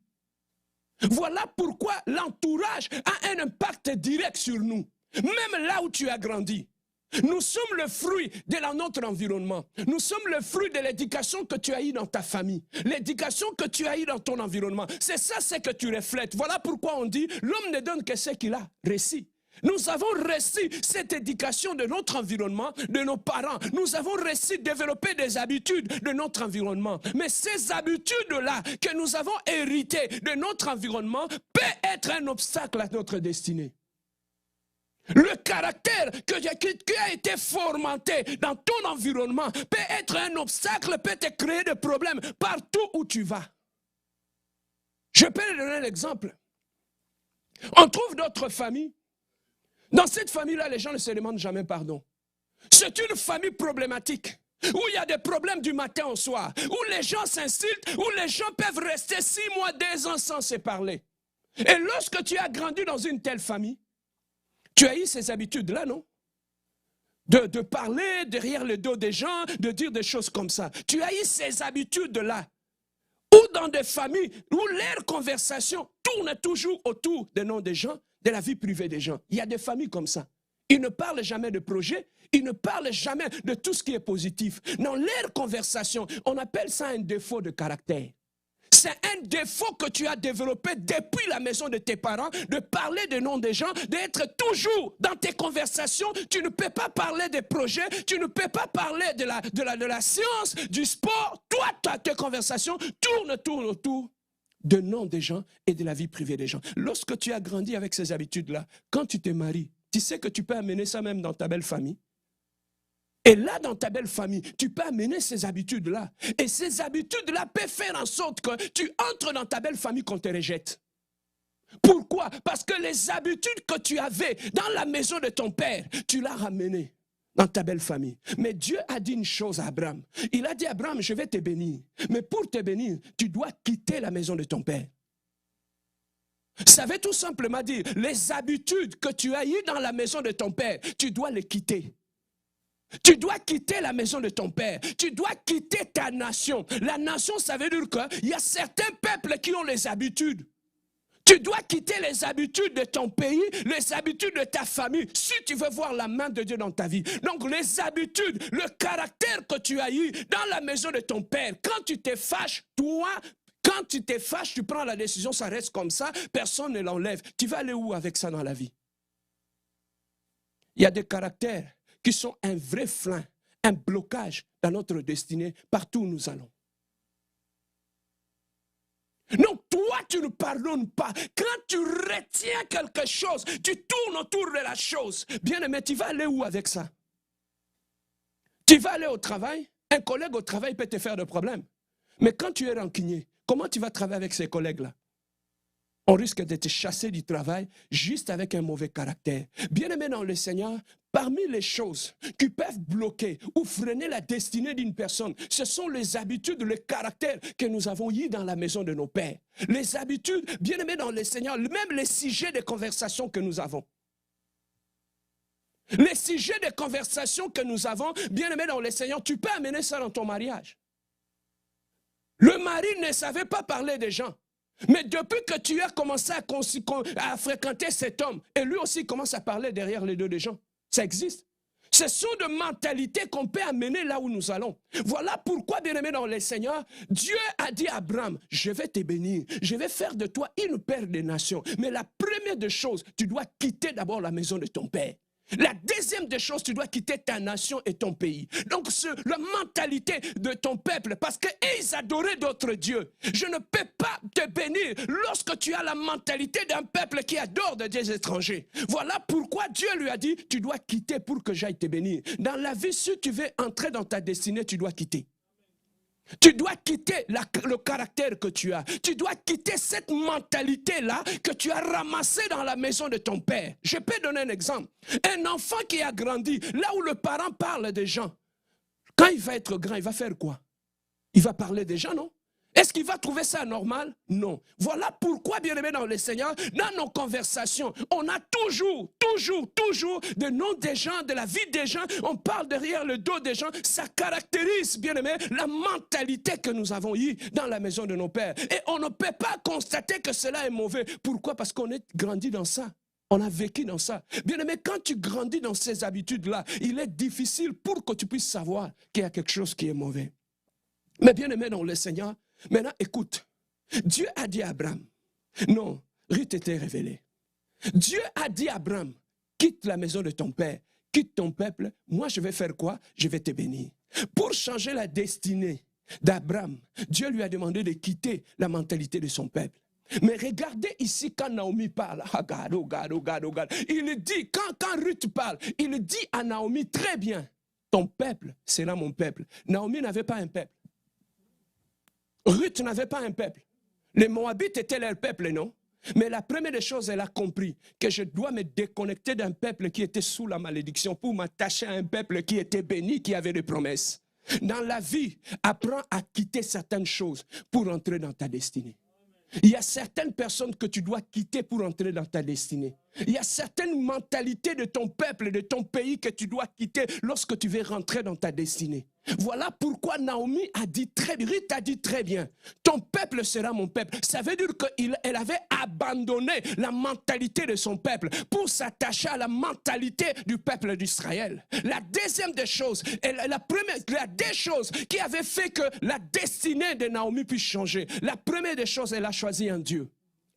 Voilà pourquoi l'entourage a un impact direct sur nous. Même là où tu as grandi. Nous sommes le fruit de notre environnement. Nous sommes le fruit de l'éducation que tu as eue dans ta famille. L'éducation que tu as eue dans ton environnement. C'est ça ce que tu reflètes. Voilà pourquoi on dit, l'homme ne donne que ce qu'il a réussi. Nous avons réussi cette éducation de notre environnement, de nos parents. Nous avons réussi de développer des habitudes de notre environnement. Mais ces habitudes-là que nous avons héritées de notre environnement peuvent être un obstacle à notre destinée. Le caractère qui a été fomenté dans ton environnement peut être un obstacle, peut te créer des problèmes partout où tu vas. Je peux te donner un exemple. On trouve d'autres familles. Dans cette famille-là, les gens ne se demandent jamais pardon. C'est une famille problématique, où il y a des problèmes du matin au soir, où les gens s'insultent, où les gens peuvent rester 6 mois, 2 ans sans se parler. Et lorsque tu as grandi dans une telle famille, tu as eu ces habitudes-là, non? De parler derrière le dos des gens, de dire des choses comme ça. Tu as eu ces habitudes-là. Ou dans des familles où leur conversation tourne toujours autour des noms des gens, de la vie privée des gens. Il y a des familles comme ça. Ils ne parlent jamais de projet, ils ne parlent jamais de tout ce qui est positif. Dans leur conversation, on appelle ça un défaut de caractère. C'est un défaut que tu as développé depuis la maison de tes parents, de parler des noms des gens, d'être toujours dans tes conversations. Tu ne peux pas parler des projets, tu ne peux pas parler de la science, du sport. Toi, tes conversations tournent autour de noms des gens et de la vie privée des gens. Lorsque tu as grandi avec ces habitudes-là, quand tu te maries, tu sais que tu peux amener ça même dans ta belle famille. Et là, dans ta belle famille, tu peux amener ces habitudes-là. Et ces habitudes-là peuvent faire en sorte que tu entres dans ta belle famille qu'on te rejette. Pourquoi? Parce que les habitudes que tu avais dans la maison de ton père, tu l'as ramené dans ta belle famille. Mais Dieu a dit une chose à Abraham. Il a dit à Abraham, je vais te bénir. Mais pour te bénir, tu dois quitter la maison de ton père. Ça veut tout simplement dire, les habitudes que tu as eues dans la maison de ton père, tu dois les quitter. Tu dois quitter la maison de ton père. Tu dois quitter ta nation. La nation, ça veut dire qu'il y a certains peuples qui ont les habitudes. Tu dois quitter les habitudes de ton pays, les habitudes de ta famille, si tu veux voir la main de Dieu dans ta vie. Donc les habitudes, le caractère que tu as eu dans la maison de ton père, quand tu te fâches, quand tu te fâches, tu prends la décision, ça reste comme ça, personne ne l'enlève. Tu vas aller où avec ça dans la vie? Il y a des caractères qui sont un vrai frein, un blocage dans notre destinée, partout où nous allons. Donc toi, tu ne pardonnes pas. Quand tu retiens quelque chose, tu tournes autour de la chose. Bien aimé, tu vas aller où avec ça? Tu vas aller au travail, un collègue au travail peut te faire des problèmes. Mais quand tu es rancunier, comment tu vas travailler avec ces collègues-là? On risque de te chasser du travail juste avec un mauvais caractère. Bien-aimé dans le Seigneur, parmi les choses qui peuvent bloquer ou freiner la destinée d'une personne, ce sont les habitudes, le caractère que nous avons eu dans la maison de nos pères. Les habitudes, bien-aimé dans le Seigneur, même les sujets de conversation que nous avons. Les sujets de conversation que nous avons, bien-aimé dans le Seigneur, tu peux amener ça dans ton mariage. Le mari ne savait pas parler des gens. Mais depuis que tu as commencé à fréquenter cet homme, et lui aussi commence à parler derrière les deux des gens, ça existe. Ce sont des mentalités qu'on peut amener là où nous allons. Voilà pourquoi, bien-aimé dans le Seigneur, Dieu a dit à Abraham, je vais te bénir, je vais faire de toi une paire de nations. Mais la première des choses, tu dois quitter d'abord la maison de ton père. La deuxième des choses, tu dois quitter ta nation et ton pays. Donc, la mentalité de ton peuple, parce qu'ils adoraient d'autres dieux. Je ne peux pas te bénir lorsque tu as la mentalité d'un peuple qui adore des dieux étrangers. Voilà pourquoi Dieu lui a dit, tu dois quitter pour que j'aille te bénir. Dans la vie, si tu veux entrer dans ta destinée, tu dois quitter. Tu dois quitter le caractère que tu as. Tu dois quitter cette mentalité-là que tu as ramassée dans la maison de ton père. Je peux donner un exemple. Un enfant qui a grandi, là où le parent parle des gens, quand il va être grand, il va faire quoi? Il va parler des gens, non? Est-ce qu'il va trouver ça normal? Non. Voilà pourquoi, bien-aimé dans le Seigneur, dans nos conversations, on a toujours des noms des gens, de la vie des gens, on parle derrière le dos des gens. Ça caractérise, bien-aimé, la mentalité que nous avons eue dans la maison de nos pères. Et on ne peut pas constater que cela est mauvais. Pourquoi? Parce qu'on est grandi dans ça. On a vécu dans ça. Bien-aimé, quand tu grandis dans ces habitudes-là, il est difficile pour que tu puisses savoir qu'il y a quelque chose qui est mauvais. Mais bien-aimé dans le Seigneur, maintenant, écoute, Dieu a dit à Abraham, non, Ruth était révélée. Dieu a dit à Abraham, quitte la maison de ton père, quitte ton peuple, moi je vais faire quoi? Je vais te bénir. Pour changer la destinée d'Abraham, Dieu lui a demandé de quitter la mentalité de son peuple. Mais regardez ici quand Naomi parle, regarde. Il dit, quand Ruth parle, il dit à Naomi, très bien, ton peuple, c'est là mon peuple. Naomi n'avait pas un peuple. Ruth n'avait pas un peuple. Les Moabites étaient leur peuple, non? Mais la première des choses, elle a compris que je dois me déconnecter d'un peuple qui était sous la malédiction pour m'attacher à un peuple qui était béni, qui avait des promesses. Dans la vie, apprends à quitter certaines choses pour entrer dans ta destinée. Il y a certaines personnes que tu dois quitter pour entrer dans ta destinée. Il y a certaines mentalités de ton peuple, de ton pays que tu dois quitter lorsque tu veux rentrer dans ta destinée. Voilà pourquoi Naomi a dit très bien, Ruth a dit très bien, ton peuple sera mon peuple. Ça veut dire qu'elle avait abandonné la mentalité de son peuple pour s'attacher à la mentalité du peuple d'Israël. La deuxième des choses, la des choses qui avait fait que la destinée de Naomi puisse changer. La première des choses, elle a choisi un Dieu.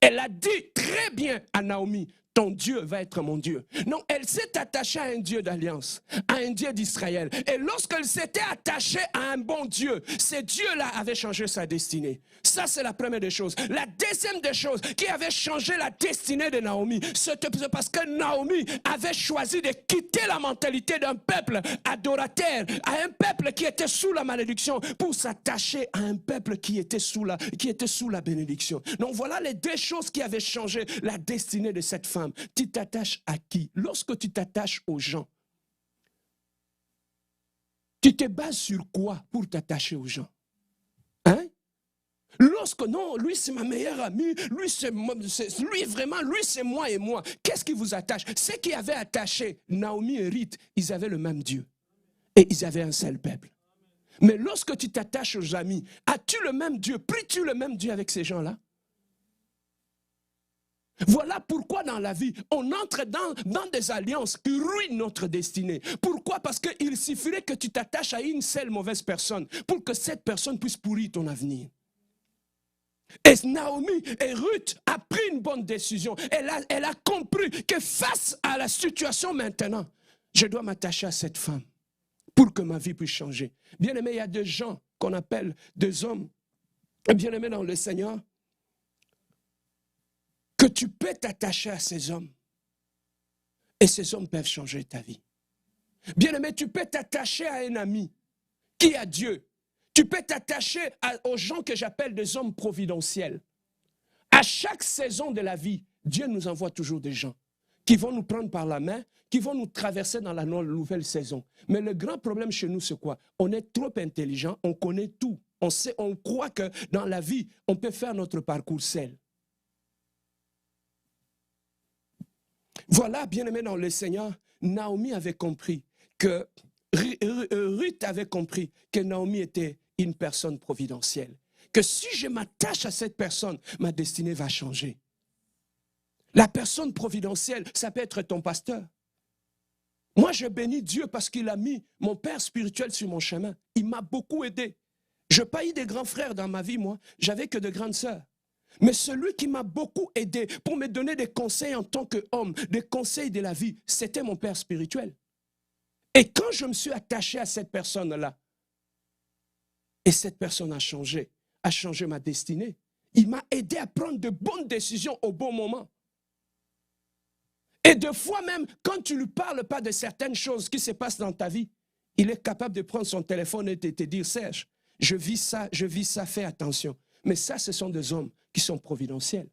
Elle a dit très bien à Naomi, ton Dieu va être mon Dieu. Non, elle s'est attachée à un Dieu d'alliance, à un Dieu d'Israël. Et lorsqu'elle s'était attachée à un bon Dieu, ce Dieu-là avait changé sa destinée. Ça, c'est la première des choses. La deuxième des choses qui avait changé la destinée de Naomi, c'était parce que Naomi avait choisi de quitter la mentalité d'un peuple adorateur, à un peuple qui était sous la malédiction, pour s'attacher à un peuple qui était sous la bénédiction. Donc voilà les deux choses qui avaient changé la destinée de cette femme. Tu t'attaches à qui? Lorsque tu t'attaches aux gens, tu te bases sur quoi pour t'attacher aux gens? Hein? Lorsque, non, lui c'est ma meilleure amie, lui c'est moi et moi. Qu'est-ce qui vous attache? Ce qui avait attaché Naomi et Ruth, ils avaient le même Dieu. Et ils avaient un seul peuple. Mais lorsque tu t'attaches aux amis, as-tu le même Dieu? Pries-tu le même Dieu avec ces gens-là? Voilà pourquoi dans la vie, on entre dans des alliances qui ruinent notre destinée. Pourquoi? Parce qu'il suffirait que tu t'attaches à une seule mauvaise personne pour que cette personne puisse pourrir ton avenir. Et Naomi et Ruth a pris une bonne décision. Elle a compris que face à la situation maintenant, je dois m'attacher à cette femme pour que ma vie puisse changer. Bien aimé, il y a des gens qu'on appelle des hommes, bien aimés dans le Seigneur, que tu peux t'attacher à ces hommes. Et ces hommes peuvent changer ta vie. Bien aimé, tu peux t'attacher à un ami qui a Dieu. Tu peux t'attacher aux gens que j'appelle des hommes providentiels. À chaque saison de la vie, Dieu nous envoie toujours des gens qui vont nous prendre par la main, qui vont nous traverser dans la nouvelle saison. Mais le grand problème chez nous, c'est quoi? On est trop intelligent, on connaît tout. On croit que dans la vie, on peut faire notre parcours seul. Voilà, bien-aimé dans le Seigneur, Naomi avait compris que, Ruth avait compris que Naomi était une personne providentielle. Que si je m'attache à cette personne, ma destinée va changer. La personne providentielle, ça peut être ton pasteur. Moi, je bénis Dieu parce qu'il a mis mon père spirituel sur mon chemin. Il m'a beaucoup aidé. Je n'ai pas eu de grands frères dans ma vie, moi. J'avais que de grandes sœurs. Mais celui qui m'a beaucoup aidé pour me donner des conseils en tant qu'homme, des conseils de la vie, c'était mon père spirituel. Et quand je me suis attaché à cette personne-là, et cette personne a changé ma destinée, il m'a aidé à prendre de bonnes décisions au bon moment. Et de fois même, quand tu ne lui parles pas de certaines choses qui se passent dans ta vie, il est capable de prendre son téléphone et de te dire, Serge, je vis ça, fais attention. Mais ça, ce sont des hommes qui sont providentiels,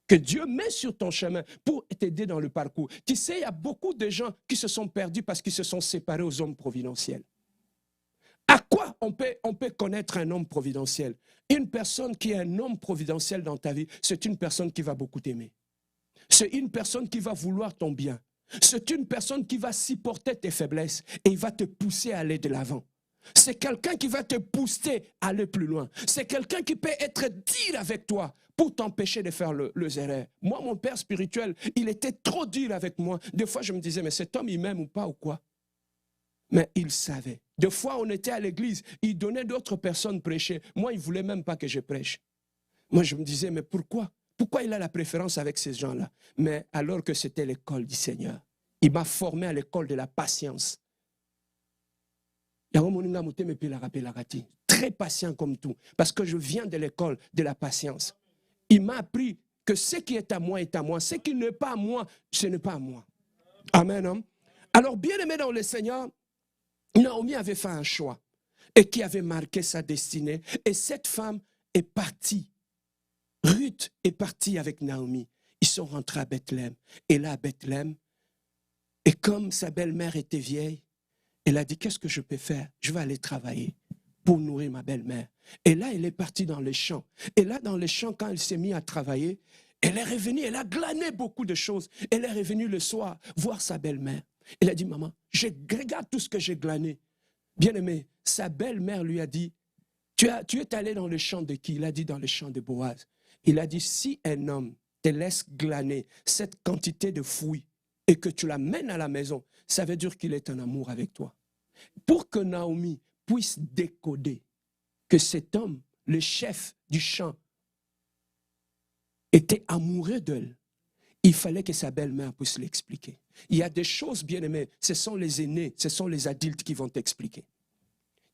que Dieu met sur ton chemin pour t'aider dans le parcours. Tu sais, il y a beaucoup de gens qui se sont perdus parce qu'ils se sont séparés aux hommes providentiels. À quoi on peut connaître un homme providentiel? Une personne qui est un homme providentiel dans ta vie, c'est une personne qui va beaucoup t'aimer. C'est une personne qui va vouloir ton bien. C'est une personne qui va supporter tes faiblesses et il va te pousser à aller de l'avant. C'est quelqu'un qui va te pousser à aller plus loin. C'est quelqu'un qui peut être dur avec toi pour t'empêcher de faire les erreurs. Moi, mon père spirituel, il était trop dur avec moi. Des fois, je me disais, mais cet homme, il m'aime ou pas ou quoi? Mais il savait. Des fois, on était à l'église, il donnait d'autres personnes prêcher. Moi, il ne voulait même pas que je prêche. Moi, je me disais, mais pourquoi? Pourquoi il a la préférence avec ces gens-là? Mais alors que c'était l'école du Seigneur. Il m'a formé à l'école de la patience. Très patient comme tout, parce que je viens de l'école de la patience. Il m'a appris que ce qui est à moi est à moi, ce qui n'est pas à moi, ce n'est pas à moi. Amen. Hein? Alors, bien aimé dans le Seigneur, Naomi avait fait un choix et qui avait marqué sa destinée. Et cette femme est partie. Ruth est partie avec Naomi. Ils sont rentrés à Bethléem. Et là, à Bethléem, et comme sa belle-mère était vieille, elle a dit, qu'est-ce que je peux faire? Je vais aller travailler pour nourrir ma belle-mère. Et là, elle est partie dans les champs. Et là, dans les champs, quand elle s'est mise à travailler, elle est revenue, elle a glané beaucoup de choses. Elle est revenue le soir voir sa belle-mère. Elle a dit, maman, je regarde tout ce que j'ai glané. Bien aimé, sa belle-mère lui a dit, tu es allé dans le champ de qui? Il a dit, dans le champ de Boaz. Il a dit, si un homme te laisse glaner cette quantité de fruits et que tu l'amènes à la maison, ça veut dire qu'il est en amour avec toi. Pour que Naomi puisse décoder que cet homme, le chef du champ, était amoureux d'elle, il fallait que sa belle-mère puisse l'expliquer. Il y a des choses, bien aimées, ce sont les aînés, ce sont les adultes qui vont t'expliquer,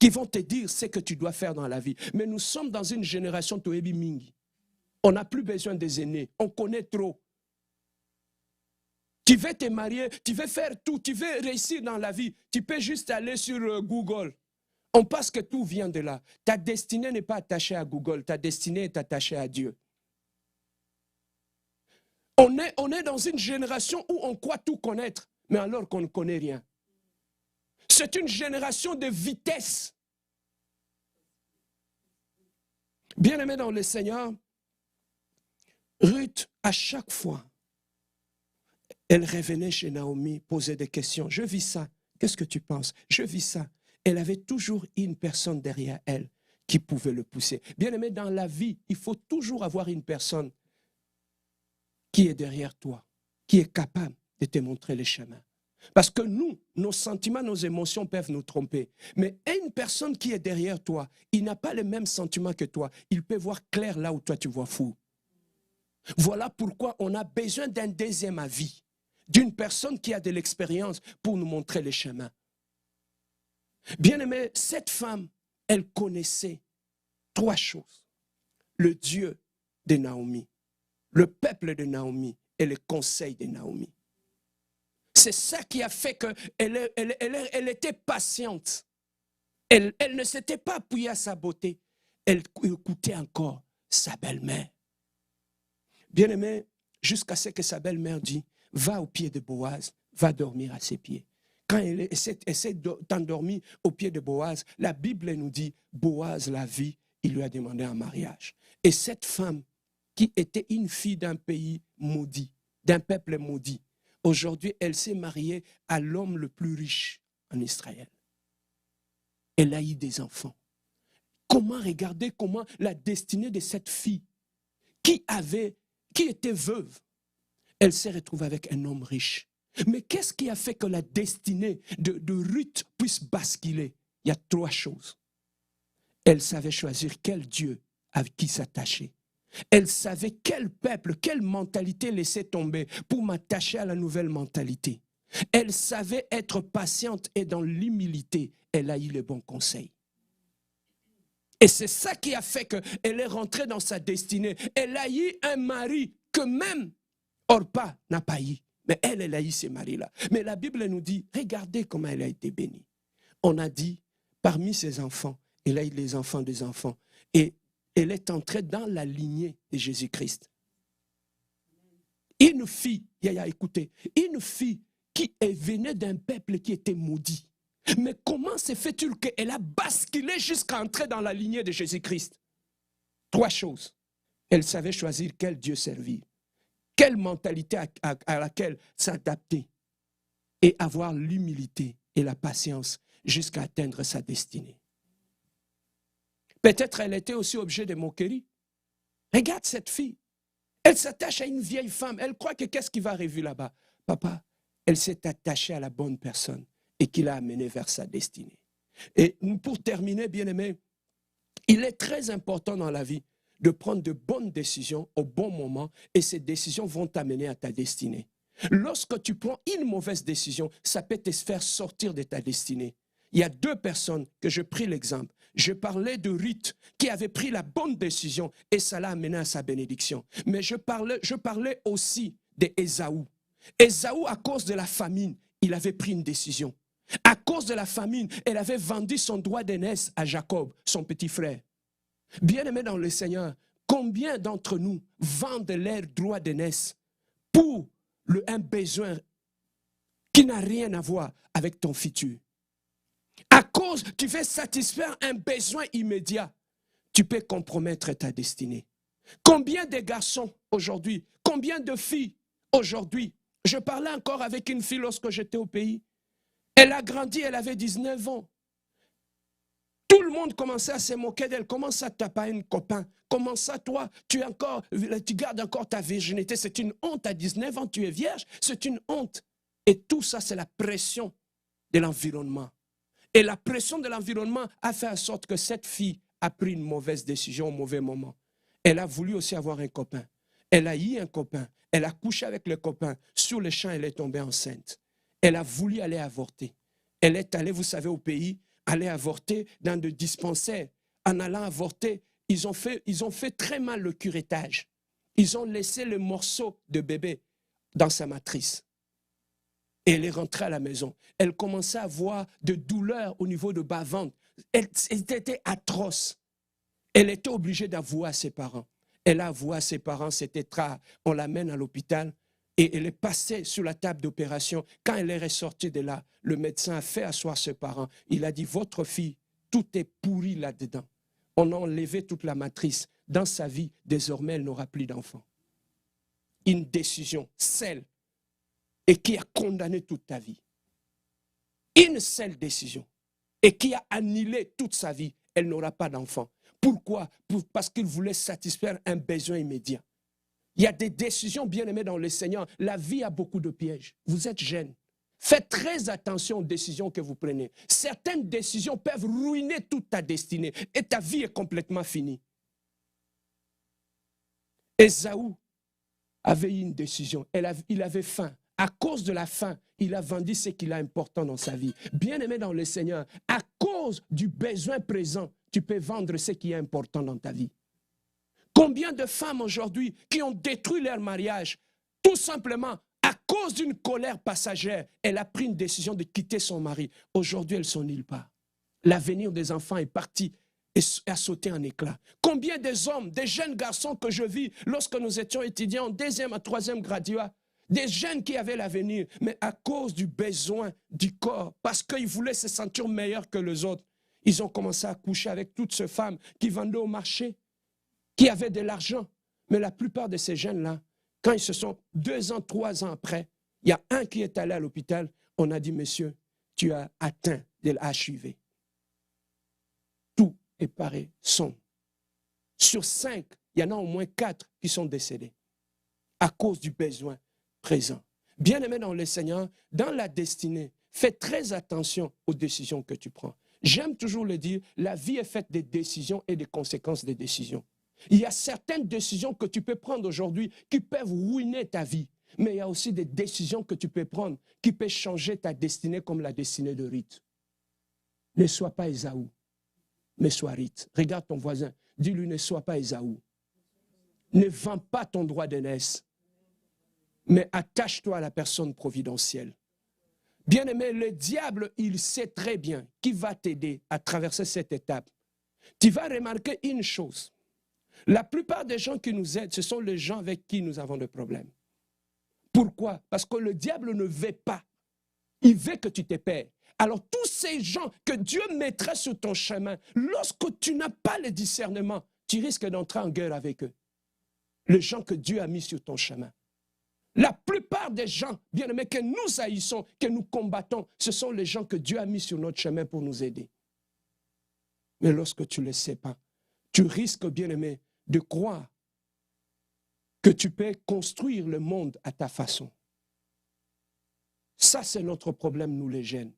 qui vont te dire ce que tu dois faire dans la vie. Mais nous sommes dans une génération Toebi Mingi. On n'a plus besoin des aînés, on connaît trop. Tu veux te marier, tu veux faire tout, tu veux réussir dans la vie, tu peux juste aller sur Google. On pense que tout vient de là. Ta destinée n'est pas attachée à Google, ta destinée est attachée à Dieu. On est dans une génération où on croit tout connaître, mais alors qu'on ne connaît rien. C'est une génération de vitesse. Bien-aimé dans le Seigneur, Ruth, à chaque fois, elle revenait chez Naomi, posait des questions. Je vis ça. Qu'est-ce que tu penses? Je vis ça. Elle avait toujours une personne derrière elle qui pouvait le pousser. Bien-aimé, dans la vie, il faut toujours avoir une personne qui est derrière toi, qui est capable de te montrer le chemin. Parce que nous, nos sentiments, nos émotions peuvent nous tromper. Mais une personne qui est derrière toi, il n'a pas les mêmes sentiments que toi. Il peut voir clair là où toi tu vois fou. Voilà pourquoi on a besoin d'un deuxième avis, d'une personne qui a de l'expérience pour nous montrer le chemin. Bien aimé, cette femme, elle connaissait trois choses. Le Dieu de Naomi, le peuple de Naomi et le conseil de Naomi. C'est ça qui a fait qu'elle était patiente. Elle ne s'était pas appuyée à sa beauté. Elle écoutait encore sa belle-mère. Bien-aimé, jusqu'à ce que sa belle-mère dit, va au pied de Boaz, va dormir à ses pieds. Quand elle essaie d'endormir au pied de Boaz, la Bible nous dit, Boaz la vit, il lui a demandé un mariage. Et cette femme, qui était une fille d'un pays maudit, d'un peuple maudit, aujourd'hui, elle s'est mariée à l'homme le plus riche en Israël. Elle a eu des enfants. Regardez comment la destinée de cette fille, qui était veuve, elle s'est retrouvée avec un homme riche. Mais qu'est-ce qui a fait que la destinée de Ruth puisse basculer? Il y a 3 choses. Elle savait choisir quel Dieu avec qui s'attacher. Elle savait quel peuple, quelle mentalité laisser tomber pour m'attacher à la nouvelle mentalité. Elle savait être patiente et dans l'humilité, elle a eu le bon conseil. Et c'est ça qui a fait qu'elle est rentrée dans sa destinée. Elle a eu un mari que même Orpa n'a pas eu. Mais elle a eu ce mari-là. Mais la Bible nous dit, regardez comment elle a été bénie. On a dit, parmi ses enfants, elle a eu les enfants des enfants. Et elle est entrée dans la lignée de Jésus-Christ. Une fille, écoutez, une fille qui venait d'un peuple qui était maudit. Mais comment se fait-il qu'elle a basculé jusqu'à entrer dans la lignée de Jésus-Christ? 3 choses. Elle savait choisir quel Dieu servir, quelle mentalité à laquelle s'adapter et avoir l'humilité et la patience jusqu'à atteindre sa destinée. Peut-être elle était aussi objet de moquerie. Regarde cette fille. Elle s'attache à une vieille femme. Elle croit que qu'est-ce qui va arriver là-bas? Papa, elle s'est attachée à la bonne personne et qui l'a amenée vers sa destinée. Et pour terminer, bien-aimé, il est très important dans la vie de prendre de bonnes décisions au bon moment et ces décisions vont t'amener à ta destinée. Lorsque tu prends une mauvaise décision, ça peut te faire sortir de ta destinée. Il y a 2 personnes que je pris l'exemple. Je parlais de Ruth qui avait pris la bonne décision et ça l'a amené à sa bénédiction. Mais je parlais aussi d'Ésaü. Ésaü, à cause de la famine, il avait pris une décision. À cause de la famine, elle avait vendu son droit d'aînesse à Jacob, son petit frère. Bien-aimé dans le Seigneur, combien d'entre nous vendent leur droit d'aînesse pour un besoin qui n'a rien à voir avec ton futur? À cause, tu veux satisfaire un besoin immédiat, tu peux compromettre ta destinée. Combien de garçons aujourd'hui, combien de filles aujourd'hui? Je parlais encore avec une fille lorsque j'étais au pays. Elle a grandi, elle avait 19 ans. Tout le monde commençait à se moquer d'elle. Comment ça, tu n'as pas un copain? Comment ça, toi, tu gardes encore ta virginité? C'est une honte. À 19 ans, tu es vierge. C'est une honte. Et tout ça, c'est la pression de l'environnement. Et la pression de l'environnement a fait en sorte que cette fille a pris une mauvaise décision au mauvais moment. Elle a voulu aussi avoir un copain. Elle a eu un copain. Elle a couché avec le copain. Sur le champ, elle est tombée enceinte. Elle a voulu aller avorter. Elle est allée, vous savez, au pays, aller avorter dans des dispensaires. En allant avorter, ils ont fait très mal le curettage. Ils ont laissé le morceau de bébé dans sa matrice. Et elle est rentrée à la maison. Elle commençait à avoir de douleurs au niveau de bas-ventre. Elle était atroce. Elle était obligée d'avouer à ses parents. Elle a avoué à ses parents, c'était tard. On l'amène à l'hôpital et elle est passée sur la table d'opération. Quand elle est ressortie de là, le médecin a fait asseoir ses parents. Il a dit, votre fille, tout est pourri là-dedans. On a enlevé toute la matrice. Dans sa vie, désormais, elle n'aura plus d'enfants. Une décision, celle, et qui a condamné toute ta vie. Une seule décision, et qui a annulé toute sa vie. Elle n'aura pas d'enfant. Pourquoi? Parce qu'il voulait satisfaire un besoin immédiat. Il y a des décisions bien aimées dans le Seigneur. La vie a beaucoup de pièges. Vous êtes jeune. Faites très attention aux décisions que vous prenez. Certaines décisions peuvent ruiner toute ta destinée et ta vie est complètement finie. Ésaü avait eu une décision. Il avait faim. À cause de la faim, il a vendu ce qu'il a important dans sa vie. Bien aimé dans le Seigneur, à cause du besoin présent, tu peux vendre ce qui est important dans ta vie. Combien de femmes aujourd'hui qui ont détruit leur mariage, tout simplement à cause d'une colère passagère, elle a pris une décision de quitter son mari. Aujourd'hui, elles sont nulle part. l'avenir des enfants est parti et a sauté en éclats. Combien des hommes, des jeunes garçons que je vis lorsque nous étions étudiants en 2e à 3e graduat, des jeunes qui avaient l'avenir, mais à cause du besoin du corps, parce qu'ils voulaient se sentir meilleurs que les autres, ils ont commencé à coucher avec toutes ces femmes qui vendaient au marché, qui avaient de l'argent. Mais la plupart de ces jeunes-là, quand ils se sont 2 ans, 3 ans après, il y a un qui est allé à l'hôpital, on a dit, monsieur, tu as atteint de l'HIV. Tout est pareil, sombre. Sur 5, il y en a au moins 4 qui sont décédés à cause du besoin présent. Bien-aimé dans le Seigneur, dans la destinée, fais très attention aux décisions que tu prends. J'aime toujours le dire, la vie est faite des décisions et des conséquences des décisions. Il y a certaines décisions que tu peux prendre aujourd'hui qui peuvent ruiner ta vie. Mais il y a aussi des décisions que tu peux prendre qui peuvent changer ta destinée comme la destinée de Ruth. Ne sois pas Ésaü, mais sois Ruth. Regarde ton voisin, dis-lui ne sois pas Ésaü. Ne vends pas ton droit d'aînesse, mais attache-toi à la personne providentielle. Bien-aimé, le diable, il sait très bien qui va t'aider à traverser cette étape. Tu vas remarquer une chose. La plupart des gens qui nous aident, ce sont les gens avec qui nous avons des problèmes. Pourquoi? Parce que le diable ne veut pas. Il veut que tu te perds. Alors tous ces gens que Dieu mettrait sur ton chemin, lorsque tu n'as pas le discernement, tu risques d'entrer en guerre avec eux. Les gens que Dieu a mis sur ton chemin. La plupart des gens, bien-aimés, que nous haïssons, que nous combattons, ce sont les gens que Dieu a mis sur notre chemin pour nous aider. Mais lorsque tu ne le sais pas, tu risques, bien-aimé, de croire que tu peux construire le monde à ta façon. Ça, c'est notre problème, nous les jeunes.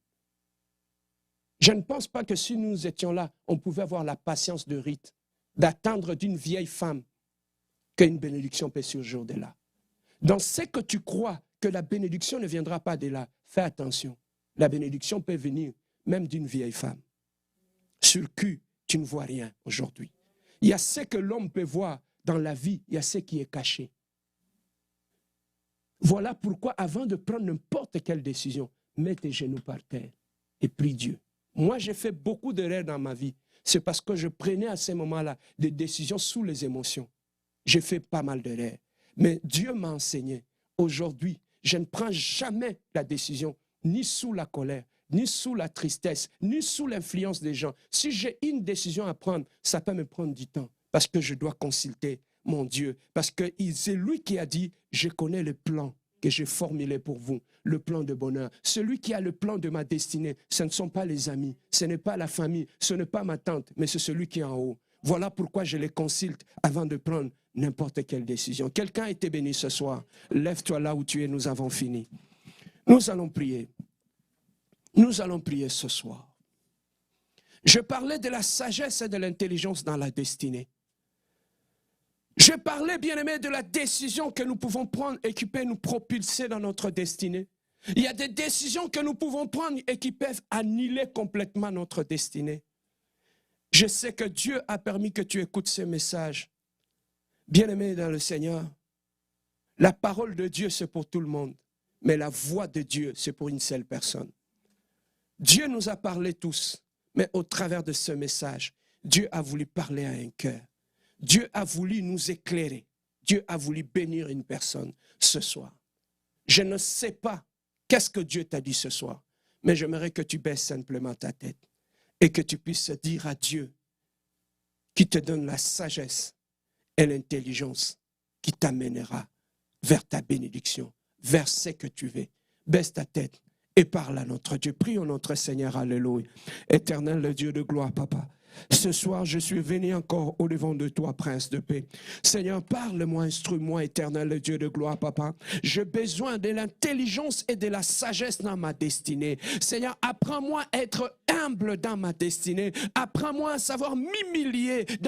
Je ne pense pas que si nous étions là, on pouvait avoir la patience de Ruth, d'attendre d'une vieille femme qu'une bénédiction peut surgir de là. Dans ce que tu crois que la bénédiction ne viendra pas de là, fais attention. La bénédiction peut venir même d'une vieille femme. Sur le cul, tu ne vois rien aujourd'hui. Il y a ce que l'homme peut voir dans la vie, il y a ce qui est caché. Voilà pourquoi avant de prendre n'importe quelle décision, mets tes genoux par terre et prie Dieu. Moi, j'ai fait beaucoup d'erreurs dans ma vie. C'est parce que je prenais à ces moments-là des décisions sous les émotions. J'ai fait pas mal d'erreurs. Mais Dieu m'a enseigné. Aujourd'hui, je ne prends jamais la décision, ni sous la colère, ni sous la tristesse, ni sous l'influence des gens. Si j'ai une décision à prendre, ça peut me prendre du temps. Parce que je dois consulter mon Dieu. Parce que c'est lui qui a dit, je connais le plan que j'ai formulé pour vous, le plan de bonheur. Celui qui a le plan de ma destinée, ce ne sont pas les amis, ce n'est pas la famille, ce n'est pas ma tante, mais c'est celui qui est en haut. Voilà pourquoi je les consulte avant de prendre n'importe quelle décision. Quelqu'un a été béni ce soir. Lève-toi là où tu es, nous avons fini. Nous allons prier. Nous allons prier ce soir. Je parlais de la sagesse et de l'intelligence dans la destinée. Je parlais, bien-aimé, de la décision que nous pouvons prendre et qui peut nous propulser dans notre destinée. Il y a des décisions que nous pouvons prendre et qui peuvent annuler complètement notre destinée. Je sais que Dieu a permis que tu écoutes ce message. Bien-aimé dans le Seigneur, la parole de Dieu, c'est pour tout le monde. Mais la voix de Dieu, c'est pour une seule personne. Dieu nous a parlé tous, mais au travers de ce message, Dieu a voulu parler à un cœur. Dieu a voulu nous éclairer. Dieu a voulu bénir une personne ce soir. Je ne sais pas qu'est-ce que Dieu t'a dit ce soir, mais j'aimerais que tu baisses simplement ta tête et que tu puisses dire à Dieu qui te donne la sagesse et l'intelligence qui t'amènera vers ta bénédiction, vers ce que tu veux. Baisse ta tête et parle à notre Dieu. Prions notre Seigneur, alléluia. Éternel, le Dieu de gloire, Papa. Ce soir, je suis venu encore au-devant de toi, Prince de paix. Seigneur, parle-moi, instruis-moi, éternel, le Dieu de gloire, Papa. J'ai besoin de l'intelligence et de la sagesse dans ma destinée. Seigneur, apprends-moi à être humble dans ma destinée. Apprends-moi à savoir m'humilier dans